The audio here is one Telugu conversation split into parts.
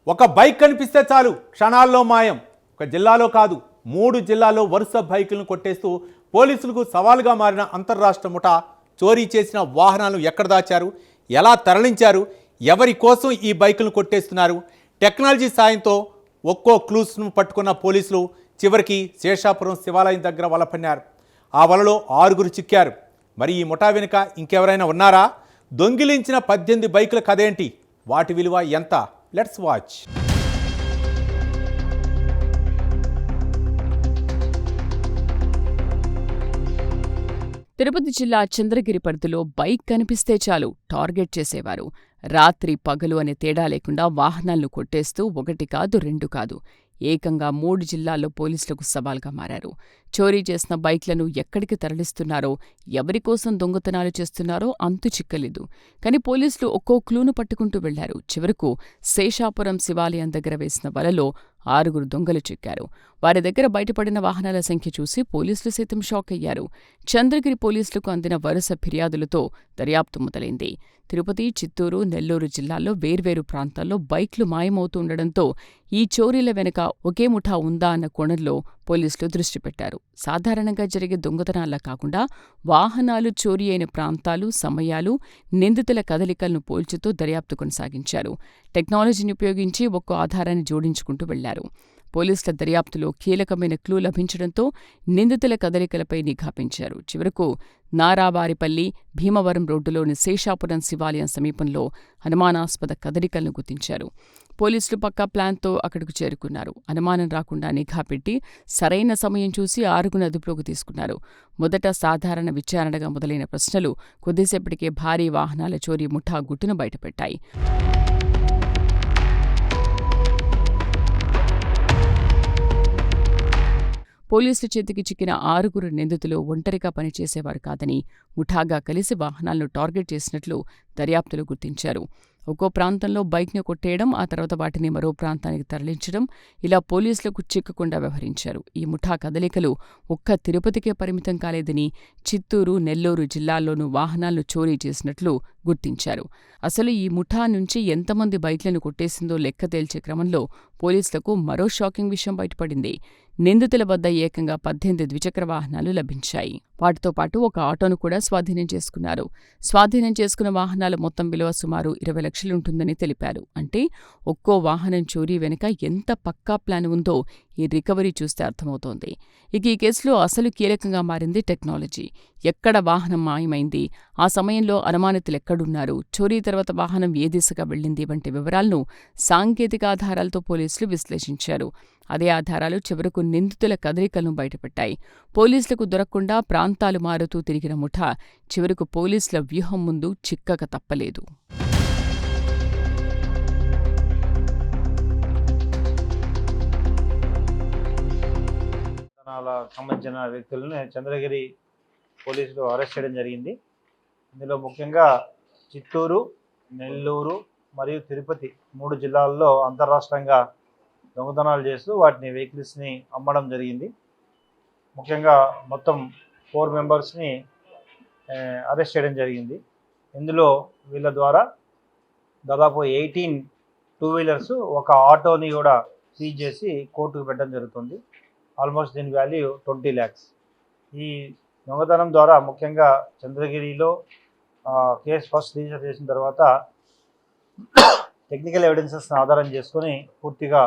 ఒక బైక్ కనిపిస్తే చాలు క్షణాల్లో మాయం. ఒక జిల్లాలో కాదు 3 జిల్లాల్లో వరుస బైకులను కొట్టేస్తూ పోలీసులకు సవాలుగా మారిన అంతర్రాష్ట్ర ముఠా చోరీ చేసిన వాహనాలను ఎక్కడ దాచారు, ఎలా తరలించారు, ఎవరి కోసం ఈ బైకులను కొట్టేస్తున్నారు? టెక్నాలజీ సాయంతో ఒక్కో క్లూస్ను పట్టుకున్న పోలీసులు చివరికి శేషాపురం శివాలయం దగ్గర వల పన్నారు. ఆ వలలో 6 చిక్కారు. మరి ఈ ముఠా వెనుక ఇంకెవరైనా ఉన్నారా? దొంగిలించిన 18 బైకుల కథేంటి? వాటి విలువ ఎంత? Let's watch. తిరుపతి జిల్లా చంద్రగిరి పరిధిలో బైక్ కనిపిస్తే చాలు టార్గెట్ చేసేవారు. రాత్రి పగలు అనే తేడా లేకుండా వాహనాలను కొట్టేస్తూ 1 కాదు 2 కాదు, ఏకంగా 3 జిల్లాల్లో పోలీసులకు సవాల్గా మారారు. చోరీ చేసిన బైక్లను ఎక్కడికి తరలిస్తున్నారో, ఎవరికోసం దొంగతనాలు చేస్తున్నారో అంతు చిక్కలేదు. కానీ పోలీసులు ఒక్కో క్లూను పట్టుకుంటూ వెళ్లారు. చివరకు శేషాపురం శివాలయం దగ్గర వేసిన వలలో 6 దొంగలు చిక్కారు. వారి దగ్గర బయటపడిన వాహనాల సంఖ్య చూసి పోలీసులు సైతం షాక్ అయ్యారు. చంద్రగిరి పోలీసులకు అందిన వరుస ఫిర్యాదులతో దర్యాప్తు మొదలైంది. తిరుపతి, చిత్తూరు, నెల్లూరు జిల్లాల్లో వేర్వేరు ప్రాంతాల్లో బైక్లు మాయమవుతూ ఉండడంతో ఈ చోరీల వెనుక ఒకే ముఠా ఉందా అన్న కోణంలో పోలీసులు దృష్టి పెట్టారు. సాధారణంగా జరిగే దొంగతనాల్లా కాకుండా వాహనాలు చోరీ అయిన ప్రాంతాలు, సమయాలు, నిందితుల కదలికలను పోల్చుతూ దర్యాప్తు కొనసాగించారు. టెక్నాలజీని ఉపయోగించి ఒక్కో ఆధారాన్ని జోడించుకుంటూ వెళ్లారు. పోలీసుల దర్యాప్తులో కీలకమైన క్లూ లభించడంతో నిందితుల కదలికలపై నిఘా పెంచారు. చివరకు నారావారిపల్లి, భీమవరం రోడ్డులోని శేషాపురం శివాలయం సమీపంలో అనుమానాస్పద కదలికలను గుర్తించారు. పోలీసులు పక్కా ప్లాన్తో అక్కడకు చేరుకున్నారు. అనుమానం రాకుండా నిఘా పెట్టి సరైన సమయం చూసి 6 అదుపులోకి తీసుకున్నారు. మొదట సాధారణ విచారణగా మొదలైన ప్రశ్నలు కొద్దిసేపటికే భారీ వాహనాల చోరీ ముఠా గుట్టును బయటపెట్టాయి. పోలీసుల చేతికి చిక్కిన 6 నిందితులు ఒంటరిగా పనిచేసేవారు కాదని, ముఠాగా కలిసి వాహనాలను టార్గెట్ చేసినట్లు దర్యాప్తులు గుర్తించారు. ఒక్కో ప్రాంతంలో బైక్ను కొట్టేయడం, ఆ తర్వాత వాటిని మరో ప్రాంతానికి తరలించడం, ఇలా పోలీసులకు చిక్కకుండా వ్యవహరించారు. ఈ ముఠా కదలికలు ఒక్క తిరుపతికే పరిమితం కాలేదని, చిత్తూరు, నెల్లూరు జిల్లాల్లోనూ వాహనాలను చోరీ చేసినట్లు గుర్తించారు. అసలు ఈ ముఠా నుంచి ఎంతమంది బైక్లను కొట్టేసిందో లెక్క తేల్చే క్రమంలో పోలీసులకు మరో షాకింగ్ విషయం బయటపడింది. నిందితుల వద్ద ఏకంగా 18 ద్విచక్ర వాహనాలు లభించాయి. వాటితో పాటు ఒక ఆటోను కూడా స్వాధీనం చేసుకున్నారు. స్వాధీనం చేసుకున్న వాహనాల మొత్తం విలువ సుమారు 20 లక్షలుంటుందని తెలిపారు. అంటే ఒక్కో వాహనం చోరీ వెనుక ఎంత పక్కా ప్లాన్ ఉందో ఈ రికవరీ చూస్తే అర్థమవుతోంది. ఇక ఈ కేసులో అసలు కీలకంగా మారింది టెక్నాలజీ. ఎక్కడ వాహనం మాయమైంది, ఆ సమయంలో అనుమానితులెక్కడున్నారు, చోరీ తర్వాత వాహనం ఏ దిశగా వెళ్లింది వంటి వివరాలను సాంకేతిక ఆధారాలతో పోలీసులు విశ్లేషించారు. అదే ఆధారాలు చివరకు నిందితుల కదలికలను బయటపెట్టాయి. పోలీసులకు దొరకకుండా ప్రాంతాలు మారుతూ తిరిగిన ముఠా చివరకు పోలీసుల వ్యూహం ముందు చిక్కక తప్పలేదు. సంబంధించిన వ్యక్తులను చంద్రగిరి పోలీసులు అరెస్ట్ చేయడం జరిగింది. ఇందులో ముఖ్యంగా చిత్తూరు, నెల్లూరు మరియు తిరుపతి 3 జిల్లాల్లో అంతర్రాష్ట్రంగా దొంగతనాలు చేస్తూ వాటిని వెహికల్స్ని అమ్మడం జరిగింది. ముఖ్యంగా మొత్తం 4 మెంబర్స్ని అరెస్ట్ చేయడం జరిగింది. ఇందులో వీళ్ళ ద్వారా దాదాపు 18 2 వీలర్స్, ఒక ఆటోని కూడా సీజ్ చేసి కోర్టుకు పెట్టడం జరుగుతుంది. ఆల్మోస్ట్ దీని వాల్యూ 20 lakhs. ఈ దొంగతనం ద్వారా ముఖ్యంగా చంద్రగిరిలో కేసు ఫస్ట్ రిజిస్టర్ చేసిన తర్వాత టెక్నికల్ ఎవిడెన్సెస్ని ఆధారం చేసుకొని పూర్తిగా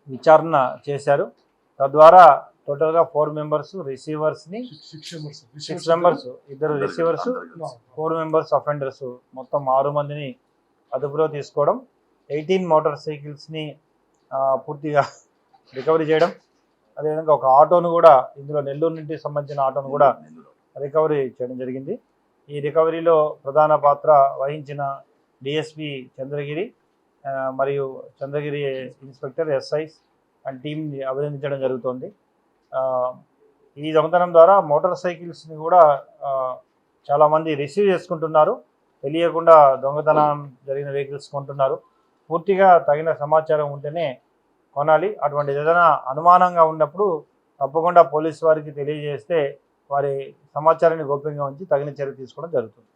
విచారణ చేశారు. తద్వారా టోటల్గా 4 మెంబర్స్ రిసీవర్స్ని, 6 మెంబర్స్, 2 రిసీవర్స్, 4 మెంబర్స్ అఫెండర్స్, మొత్తం 6 మందిని అదుపులో తీసుకోవడం, 18 మోటార్ సైకిల్స్ని పూర్తిగా రికవరీ చేయడం, అదేవిధంగా ఒక ఆటోను కూడా, ఇందులో నెల్లూరు నుండి సంబంధించిన ఆటోను కూడా రికవరీ చేయడం జరిగింది. ఈ రికవరీలో ప్రధాన పాత్ర వహించిన డిఎస్పి చంద్రగిరి మరియు చంద్రగిరి ఇన్స్పెక్టర్ ఎస్ఐస్ అండ్ టీంని అభినందించడం జరుగుతోంది. ఈ దొంగతనం ద్వారా మోటార్ సైకిల్స్ని కూడా చాలామంది రిసీవ్ చేసుకుంటున్నారు. తెలియకుండా దొంగతనం జరిగిన వెహికల్స్ కొంటున్నారు. పూర్తిగా తగిన సమాచారం ఉంటేనే కొనాలి. అటువంటి ఏదైనా అనుమానంగా ఉన్నప్పుడు తప్పకుండా పోలీసు వారికి తెలియజేస్తే వారి సమాచారాన్ని గోప్యంగా ఉంచి తగిన చర్య తీసుకోవడం జరుగుతుంది.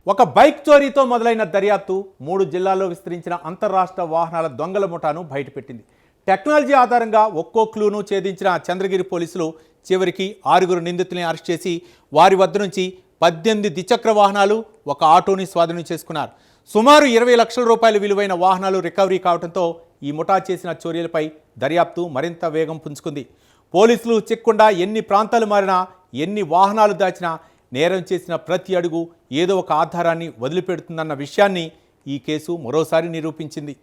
ఒక బైక్ చోరీతో మొదలైన దర్యాప్తు 3 జిల్లాల్లో విస్తరించిన అంతర్రాష్ట్ర వాహనాల దొంగల ముఠాను బయటపెట్టింది. టెక్నాలజీ ఆధారంగా ఒక్కో క్లూను ఛేదించిన చంద్రగిరి పోలీసులు చివరికి 6 నిందితుల్ని అరెస్ట్ చేసి వారి వద్ద నుంచి 18 ద్విచక్ర వాహనాలు, ఒక ఆటోని స్వాధీనం చేసుకున్నారు. సుమారు 20 లక్షల రూపాయల విలువైన వాహనాలు రికవరీ కావడంతో ఈ ముఠా చేసిన చోరీలపై దర్యాప్తు మరింత వేగం పుంజుకుంది. పోలీసులు చిక్కకుండా ఎన్ని ప్రాంతాలు మారినా, ఎన్ని వాహనాలు దాచినా నేరం చేసిన ప్రతి అడుగు ఏదో ఒక ఆధారాన్ని వదిలిపెడుతుందన్న విషయాన్ని ఈ కేసు మరోసారి నిరూపించింది.